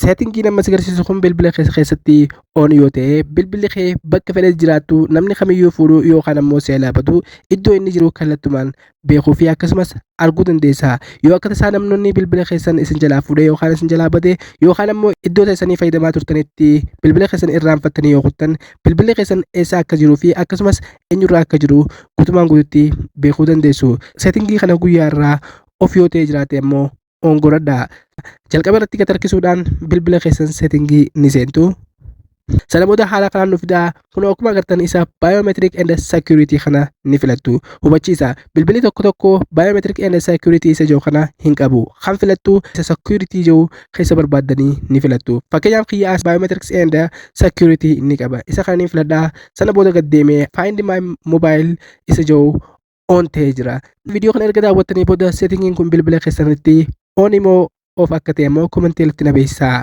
Seetingii amma si agarsiisu kun bilbila keessatti on yoo ta'e bilbilli kee bakka fedhe jiraattu namni kamiyyuu fuudhuu yookaan ammoo seelaa badu iddoo inni jiru kallattumaan beekuu fi akkasumas arguu dandeessa. Yoo akka tasaa namoonni bilbila keessan isin jalaa fuudhee yookaan isin jalaa bade yookaan ammoo iddoo teessanii fayyadamaa turtanitti bilbila keessan irraanfattanii yoo kuttan bilbilli keessan eessa akka jiruu fi akkasumas eenyurraa akka jiru guutumaan guututti beekuu dandeessu. Seetingii kana guyyaa irraa of yoo ta'e jiraate ammoo on godhadhaa. Jalqaba irratti gad harkisuudhaan bilbila keessan seetingii ni seentu. Sana booda haala kanaan nu fidaa kun akkuma agartan isa biometric and security kana ni filattu. Hubachiisa bilbilli tokko biometric and security isa jiru kana hin qabu. Kan filattu isa security jiru keessa barbaaddanii ni filattu. Fakkeenyaaf kiyyaas biometrics and security ni qaba. Isa kana ni filadhaa. Sana booda gad deemee find my mobile isa jiru on ta'ee jira. Viidiyoo kana erga daawwattanii booda seetingiin kun bilbila keessanitti on immoo of akka ta'e immoo komentii irratti na beeksisaa.